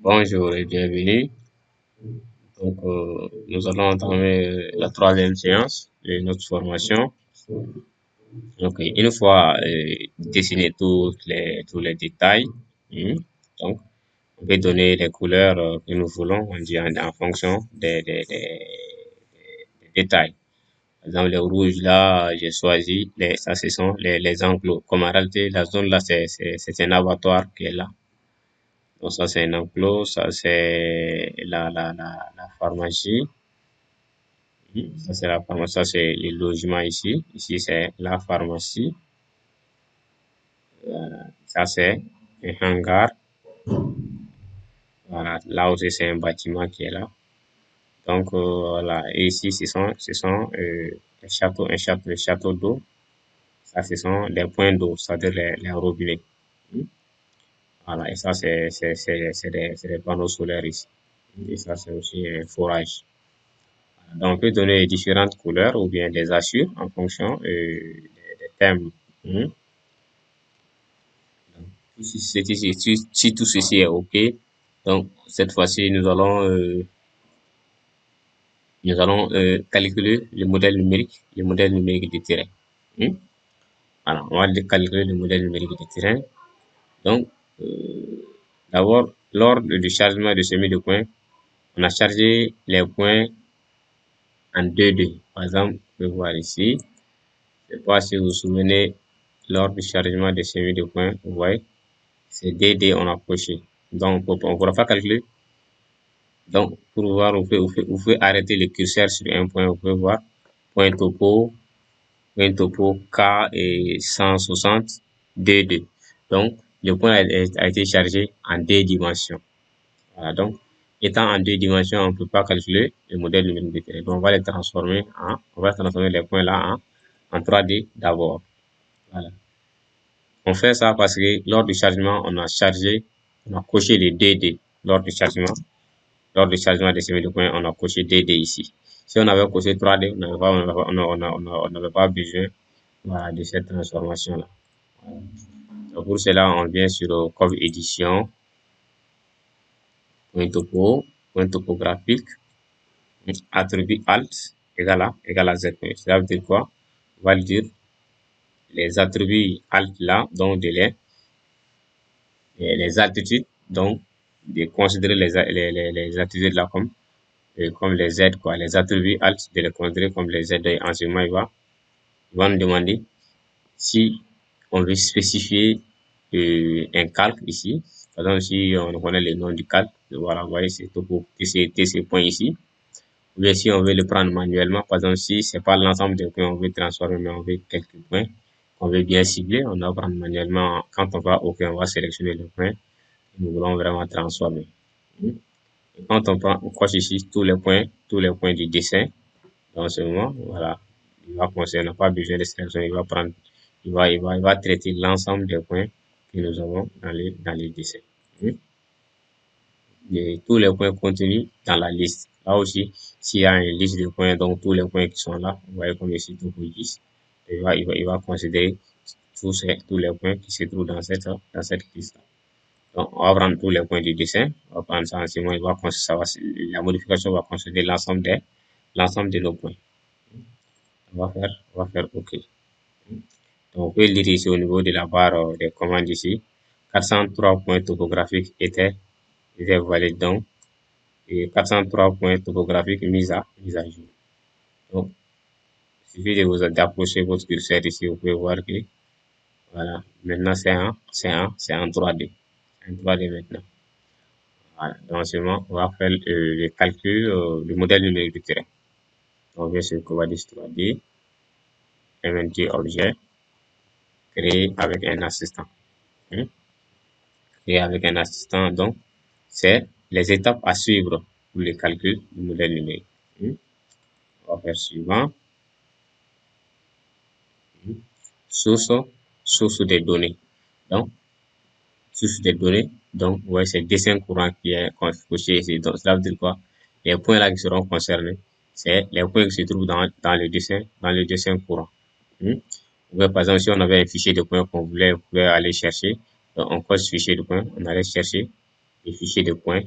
Bonjour et bienvenue. Nous allons entamer la troisième séance de notre formation. Donc, une fois dessiné tous les détails, donc, on peut donner les couleurs que nous voulons en fonction des détails. Par exemple, le rouge là, j'ai choisi, ça ce sont les enclos. Comme en réalité, la zone là, c'est un abattoir qui est là. Donc ça c'est un enclos, ça c'est la pharmacie. Ça c'est la pharmacie, ça c'est les logements ici. Ici c'est la pharmacie. Ça c'est un hangar. Voilà, là aussi c'est un bâtiment qui est là. Donc voilà, et ici les châteaux d'eau. Ça ce sont les points d'eau, c'est-à-dire les robinets. Voilà, et ça c'est des panneaux solaires ici. Et ça c'est aussi un forage. Donc, on peut donner différentes couleurs ou bien des assures en fonction des thèmes. Hmm. Donc, si tout ceci est OK, donc cette fois-ci, nous allons calculer le modèle numérique du terrain. Hmm. Alors, on va calculer le modèle numérique du terrain. Donc, d'abord, lors du chargement de semis de points, on a chargé les points en 2-2. Par exemple, vous pouvez voir ici. Je ne sais pas si vous vous souvenez, lors du chargement des semis de points, vous voyez, c'est DD on a coché. Donc, on ne pourra pas calculer. Donc, pour voir, vous pouvez arrêter le curseur sur un point, vous pouvez voir, point topo K et 160 DD. Donc, le point a été chargé en 2 dimensions. Voilà, donc, étant en 2 dimensions, on ne peut pas calculer le modèle numérique de terrain. Donc, on va transformer les points là en 3D d'abord. Voilà. On fait ça parce que lors du chargement, on a coché les DD lors du chargement. Lors du chargement des semis de points, on a coché DD ici. Si on avait coché 3D, on n'avait pas besoin voilà, de cette transformation-là. Voilà. Pour cela, on vient sur Cove Édition, point topographique, attribut Alt égale à Z. Cela veut dire quoi? On va le dire les attributs Alt là, donc les altitudes, donc de considérer les altitudes là comme les Z, quoi, les attributs alt, de les considérer comme les Z. Et ensuite, il va nous demander si on veut spécifier un calque ici. Par exemple, si on connaît le nom du calque, voilà, vous voyez, c'est topo, ces points ici. Ou bien si on veut le prendre manuellement, par exemple, si c'est pas l'ensemble des points, on veut transformer, mais on veut quelques points, on veut bien cibler, on va prendre manuellement. Quand on va OK, on va sélectionner le point. Nous voulons vraiment transformer. Et quand on coche ici tous les points du dessin, dans ce moment, voilà, il va penser, on n'a pas besoin de sélectionner, il va traiter l'ensemble des points que nous avons dans les dessins. Et tous les points contenus dans la liste. Là aussi, s'il y a une liste de points, donc tous les points qui sont là, vous voyez comme ici, tout pour 10, il va considérer tous les points qui se trouvent dans cette liste. Donc, on va prendre tous les points du dessin, on va prendre ça en ciment, la modification va considérer l'ensemble de nos points. On va faire OK. Donc, on peut lire ici au niveau de la barre des commandes ici, 403 points topographiques étaient valides donc, et 403 points topographiques mis à jour. Donc, il suffit d'approcher votre curseur ici, vous pouvez voir que, voilà, maintenant c'est en 3D. En 3D maintenant. Voilà, donc seulement, on va faire le calcul du modèle numérique du terrain. On vient sur Covadis 3D, inventer objet, créer avec un assistant. Créer avec un assistant, donc, c'est les étapes à suivre pour le calcul du modèle numérique. On va faire suivant. Source des données. Donc, source des données. Donc, ouais, c'est dessin courant qui est coché ici. Donc, cela veut dire quoi? Les points là qui seront concernés, c'est les points qui se trouvent dans le dessin courant. Ouais, par exemple, si on avait un fichier de points on pouvait aller chercher. Donc, on coche ce fichier de points, on allait chercher le fichier de points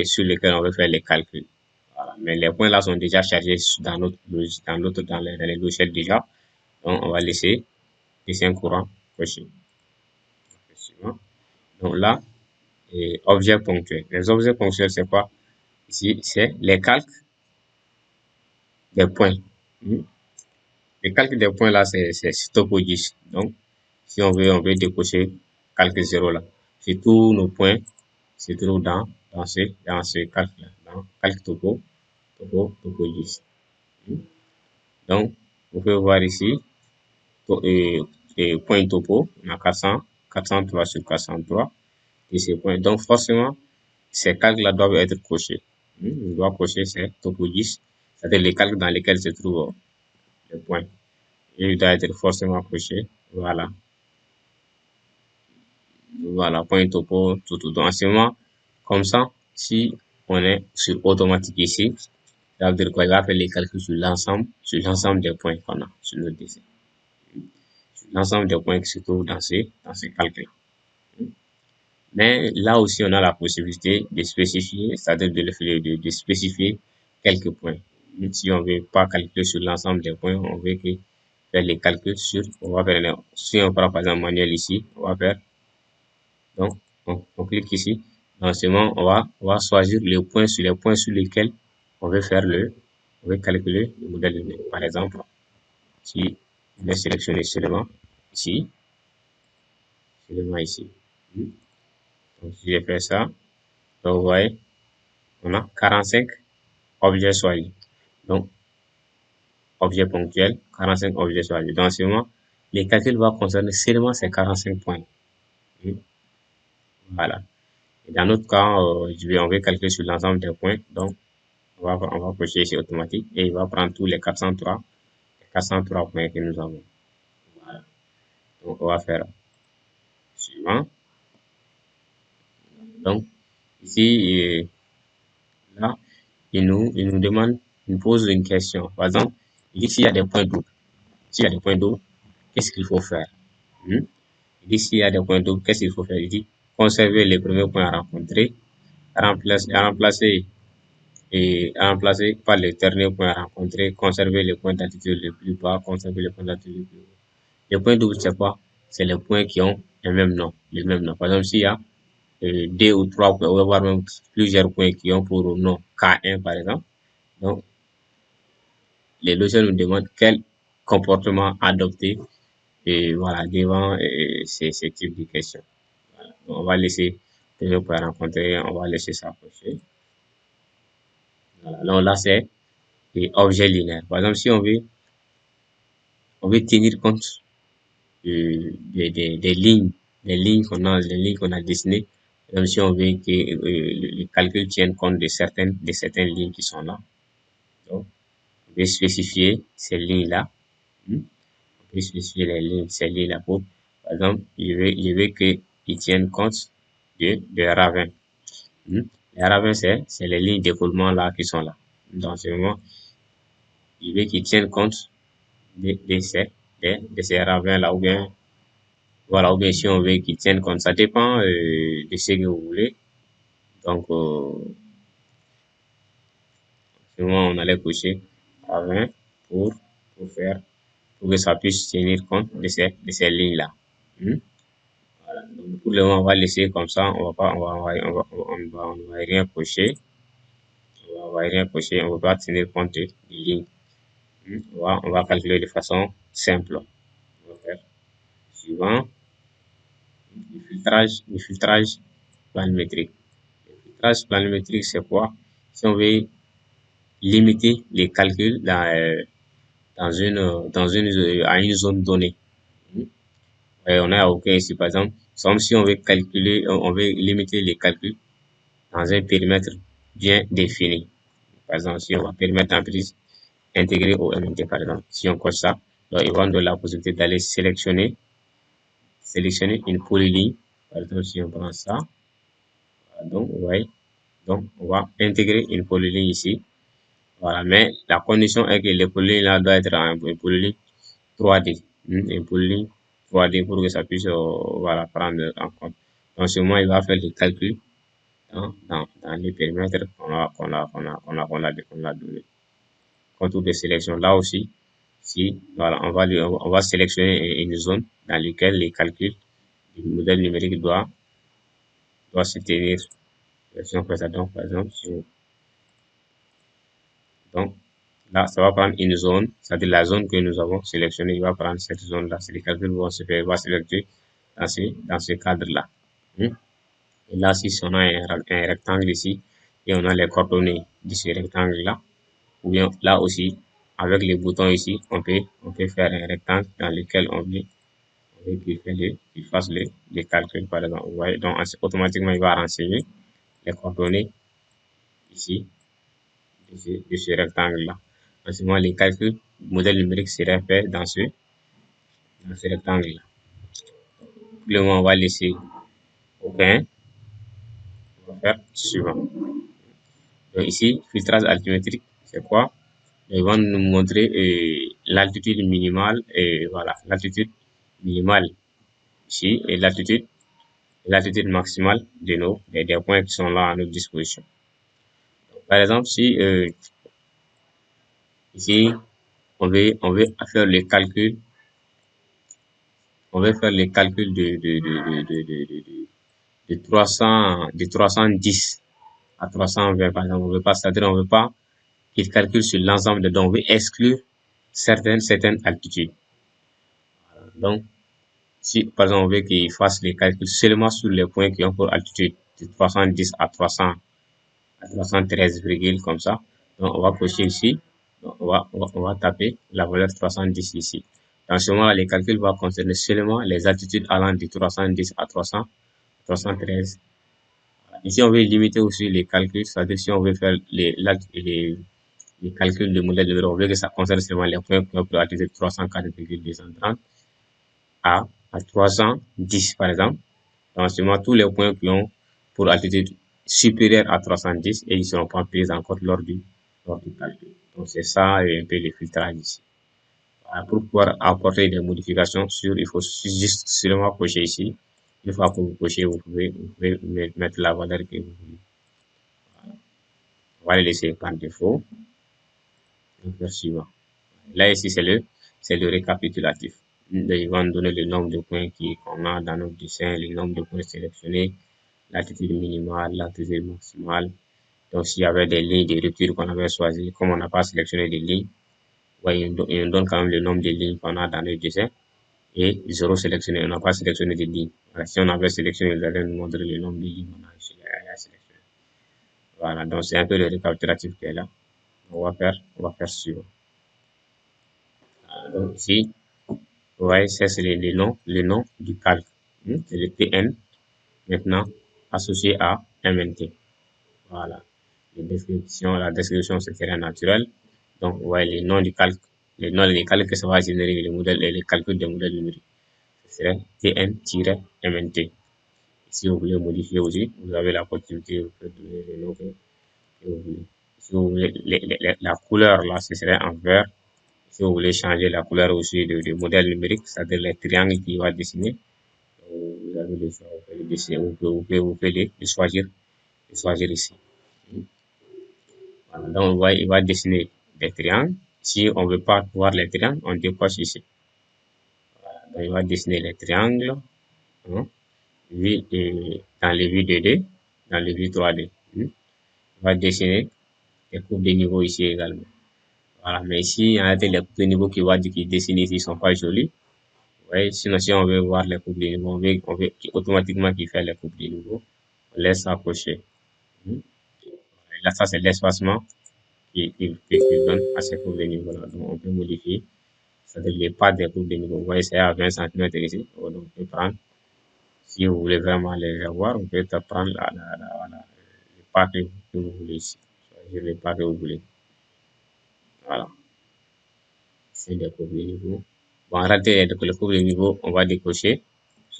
sur lesquels on veut faire les calculs. Voilà. Mais les points là sont déjà chargés dans les logiciels déjà. Donc, on va laisser dessin courant coché. Donc là, objets ponctuels. Les objets ponctuels, c'est quoi? Ici, c'est les calques des points. Les calques des points là, c'est topo 10. Donc, si on veut décocher calque 0 là. C'est tous nos points se trouvent dans ce calque-là, dans calque topo 10. Donc, vous pouvez voir ici, point topo, on a 403 sur 403 et ces points. Donc, forcément, ces calques-là doivent être cochés. On doit cocher ces topo 10, c'est-à-dire les calques dans lesquels se trouvent les points. Et il doit être forcément coché. Voilà. Voilà, point topo, tout. Donc, en ce moment, comme ça, si on est sur automatique ici, ça veut dire quoi? Il va faire les calculs sur l'ensemble des points qu'on a sur notre dessin. Sur l'ensemble des points qui se trouvent dans ces calculs. Mais là aussi, on a la possibilité de spécifier, c'est-à-dire de spécifier quelques points. Si on veut pas calculer sur l'ensemble des points, on veut faire les calculs si on prend par exemple manuel ici, on va faire, donc, on clique ici. Dans ce moment, on va choisir les points sur lesquels on veut calculer le modèle lunaire. Par exemple, si je vais sélectionner seulement ici. Donc, si je fais ça, donc vous voyez, on a 45 objets choisis. Donc, objets ponctuels, 45 objets choisis. Dans ce moment, les calculs vont concerner seulement ces 45 points. Voilà. Et dans notre cas, on veut calculer sur l'ensemble des points. Donc, on va cocher ici automatique et il va prendre tous les 403 points que nous avons. Voilà. Donc, on va faire suivant. Donc, ici, là, il nous demande, il nous pose une question. Par exemple, il dit s'il y a des points doubles. S'il y a des points doubles, qu'est-ce qu'il faut faire? Il dit s'il y a des points doubles, qu'est-ce qu'il faut faire? Il dit conserver les premiers points à rencontrer, remplacer par les derniers points à rencontrer, conserver les points d'altitude les plus bas, conserver les points d'altitude les plus hauts. Les points doubles, c'est quoi? C'est les points qui ont le même nom. Par exemple, s'il y a deux ou trois points, voire même plusieurs points qui ont pour nom K1 par exemple, donc les logiciels nous demandent quel comportement adopter voilà, devant ces types de questions. Voilà. Donc, on va laisser premier point à rencontrer, on va laisser ça cocher. Voilà. Donc là, c'est objet linéaire. Par exemple, si on veut tenir compte des lignes qu'on a dessinées, même si on veut que le calcul tienne compte de certaines lignes qui sont là. Donc, on peut spécifier ces lignes-là. On peut spécifier ces lignes-là par exemple, je veux qu'ils tiennent compte de ravin. Les ravins, c'est les lignes d'écoulement là qui sont là. Dans ce moment, je veux qu'ils tiennent compte de ces ravins-là, ou bien, voilà, ou bien si on veut qu'ils tiennent compte, ça dépend de ce que vous voulez. Donc, souvent, on allait cocher ravin pour que ça puisse tenir compte de ces lignes-là. Voilà. Donc, pour le moment, on va laisser comme ça, on va rien cocher. On va rien cocher, on va tenir compte des lignes. On va calculer de façon simple. On va faire suivant le filtrage planimétrique. Le filtrage planimétrique, c'est quoi? Si on veut limiter les calculs à une zone donnée. Et on a OK ici, par exemple, si on veut on veut limiter les calculs dans un périmètre bien défini. Par exemple, si on va périmètre d'emprise intégré au MNT, par exemple. Si on coche ça, donc il va nous donner la possibilité d'aller sélectionner une polyligne. Par exemple, si on prend ça, donc, vous voyez, donc on va intégrer une polyligne ici. Voilà, mais la condition est que les polylignes là doivent être une polyligne 3D. Une polyligne 3D pour que ça puisse voilà, prendre en compte. Donc, ce moment, il va faire le calcul dans les périmètres qu'on a donné. Contour de sélection, là aussi, si, voilà, on va sélectionner une zone dans laquelle les calculs du modèle numérique doit se tenir. Si on fait ça, donc, par exemple, donc, là, ça va prendre une zone, c'est-à-dire la zone que nous avons sélectionnée, il va prendre cette zone-là. C'est les calculs vont se faire, va s'effectuer dans ce cadre-là. Et là, si on a un rectangle ici, et on a les coordonnées de ce rectangle-là, ou bien là aussi, avec les boutons ici, on peut faire un rectangle dans lequel on veut qu'il fasse les calculs, par exemple. Vous voyez, donc, automatiquement, il va renseigner les coordonnées ici de ce rectangle-là. En ce moment, les calculs modèle numérique seraient faits dans ce rectangle-là. Pour le moment, on va laisser aucun. On va faire suivant. Donc ici, filtrage altimétrique, c'est quoi? Ils vont nous montrer l'altitude minimale et voilà, l'altitude minimale ici et l'altitude maximale des points qui sont là à notre disposition. Donc, par exemple, si ici on veut faire le calcul, on veut faire le calcul de 310 à 320 par exemple, on veut pas, c'est-à-dire on veut pas qu'il calcule sur l'ensemble de dons, on veut exclure certaines altitudes. Donc, si par exemple on veut qu'il fasse les calculs seulement sur les points qui ont pour altitude de 310 à 313, comme ça, donc on va cocher ici, donc on va taper la valeur 310 ici. Dans ce moment-là, les calculs vont concerner seulement les altitudes allant de 310 à 313. Ici, on veut limiter aussi les calculs, c'est-à-dire si on veut faire les calculs de modèle de on veut que ça concerne seulement les points qui ont pour altitude de 304,230 à 310 par exemple. Donc, seulement tous les points qui ont pour altitude supérieure à 310 et ils ne seront pas pris en compte lors du calcul. Donc, c'est ça un peu le filtrage ici. Voilà, pour pouvoir apporter des modifications il faut juste seulement cocher ici. Une fois que vous cochez, vous pouvez mettre la valeur que vous voulez. Voilà. On va le laisser par défaut. Donc, le suivant. Là, ici, c'est le récapitulatif. Ils vont donner le nombre de points qu'on a dans notre dessin, le nombre de points sélectionnés, l'altitude minimale, l'altitude maximale. Donc, s'il y avait des lignes de rupture qu'on avait choisies, comme on n'a pas sélectionné des lignes, ouais, il nous donne quand même le nombre de lignes qu'on a dans le dessin. Et zéro sélectionné, on n'a pas sélectionné de lignes. Voilà, si on avait sélectionné, il allait nous montrer le nombre de lignes qu'on a sélectionné. Voilà, donc c'est un peu le récapitulatif qui est là. On va faire suivant. Donc ici, vous voyez, ça c'est le nom du calque. C'est le TN, maintenant associé à MNT. Voilà. La description, c'est terrain naturel. Donc, vous voyez les noms du calque, les calques que ça va générer le modèle, les calculs des modèles numériques. Ce serait TN-MNT. Si vous voulez modifier aussi, vous avez la possibilité de donner les noms que vous voulez. Si vous voulez la couleur, là, ce serait en vert. Si vous voulez changer la couleur aussi du modèle numérique, c'est-à-dire les triangles qu'il va dessiner, vous avez le choix, vous pouvez le dessiner, vous pouvez les choisir ici. Voilà, donc, il va dessiner des triangles. Si on ne veut pas voir les triangles, on décoche ici. Voilà, donc, il va dessiner les triangles hein, dans les vues 2D, dans les vues 3D. Il va dessiner les courbes de niveau ici également. Voilà, mais ici, en réalité, les courbes de niveau qu'il dessine ici ne sont pas jolies. Ouais, sinon, si on veut voir les courbes de niveau, on veut automatiquement qu'il fait les courbes de niveau. On laisse ça cocher. Là, ça, c'est l'espacement qu'il donne à ces courbes de niveau-là. Donc, on peut modifier. C'est-à-dire les pattes des courbes de niveau. Vous voyez, c'est à 20 cm ici. Donc, on peut prendre, si vous voulez vraiment les avoir, vous pouvez prendre les pattes que vous voulez ici. Choisir les pattes que vous voulez. Voilà. C'est des courbes de niveau. Bon, en réalité, les courbes de niveau, on va décocher.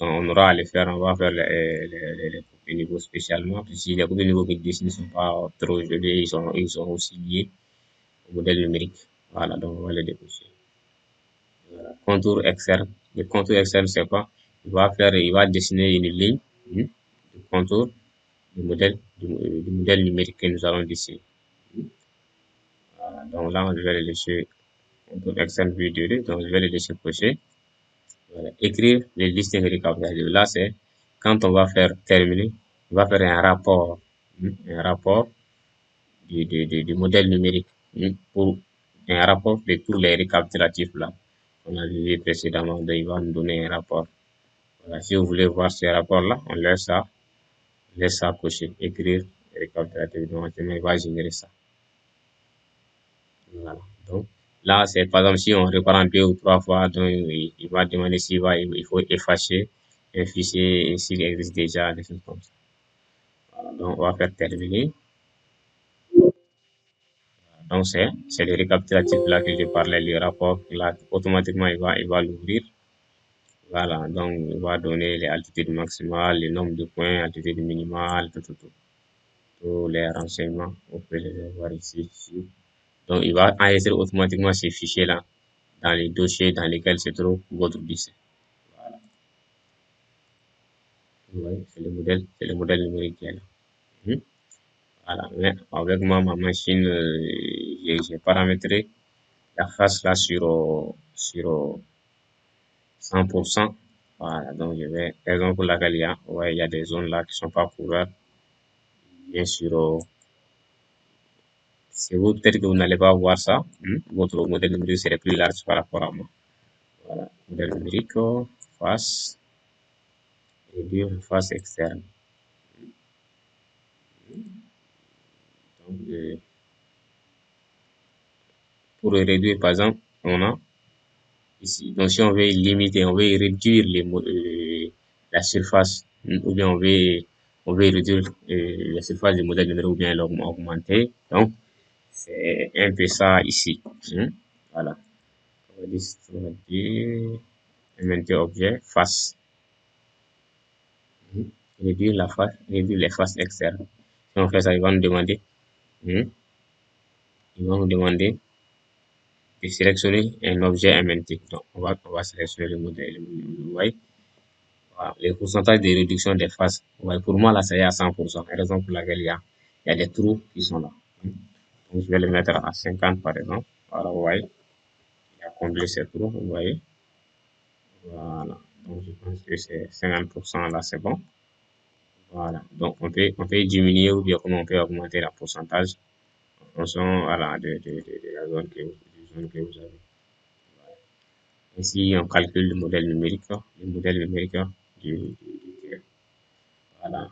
On aura à les faire, on va faire les courbes de niveau spécialement. Puis si les courbes de niveau qui dessinent ne sont pas trop jolis, ils sont aussi liés au modèle numérique. Voilà, donc on va les décocher. Voilà. Contour externe. Le contour externe, c'est quoi? Il va dessiner une ligne de contour du modèle numérique que nous allons dessiner. Voilà, donc là, je vais le laisser un peu externe vue de donc je vais le laisser cocher. Voilà. Écrire les listes récapitulatives. Là, c'est quand on va faire terminer, on va faire un rapport du modèle numérique pour un rapport de tous les récapitulatifs là. On a vu précédemment, donc il va nous donner un rapport. Voilà. Si vous voulez voir ce rapport-là, on laisse ça cocher, écrire récapitulatif. Donc, il va générer ça. Voilà. Donc, là, c'est par exemple, si on reprend 2 ou 3 fois, donc il va demander il faut effacer un fichier s'il existe déjà, des choses comme ça. Voilà. Donc, on va faire terminer. Donc, c'est le récapitulatif là que je parlais, le rapport. Là, automatiquement, il va l'ouvrir. Voilà. Donc, il va donner les altitudes maximales, le nombre de points, altitude minimale, tout. Tous les renseignements. Vous pouvez les voir ici. Donc, il va enregistrer automatiquement ces fichiers-là dans les dossiers dans lesquels se trouve votre dossier. Voilà. Vous voyez, c'est le modèle numérique qui est là. Mhm. Voilà. Mais avec moi, ma machine, j'ai paramétré la face là sur 100%. Voilà. Donc, je vais, raison pour laquelle il y a des zones là qui sont pas couvertes. Bien sûr, c'est vous, peut-être que vous n'allez pas voir ça. Votre modèle numérique serait plus large par rapport à moi. Voilà. Modèle numérique, face, réduire face externe. Donc, pour réduire, par exemple, on a ici. Donc, si on veut limiter, on veut réduire la surface, ou bien on veut réduire la surface du modèle numérique, ou bien l'augmenter. Donc, c'est un peu ça ici. Voilà. On va dire, inventer objet, face. Réduire la face, réduire les faces externes. Si on fait ça, il va nous demander de sélectionner un objet aimanté. Donc, on va sélectionner le modèle. Vous voyez, voilà. Les pourcentages de réduction des faces. Ouais, pour moi, là, c'est à 100%. La raison pour laquelle il y a des trous qui sont là. Donc, je vais le mettre à 50, par exemple. Voilà, vous voyez, il a comblé ces trous, vous voyez. Voilà. Donc, je pense que c'est 50% là, c'est bon. Voilà. Donc, on peut diminuer ou bien comment on peut augmenter le pourcentage en fonction, voilà, de la zone que vous avez. Ici, on calcule le modèle numérique du, voilà.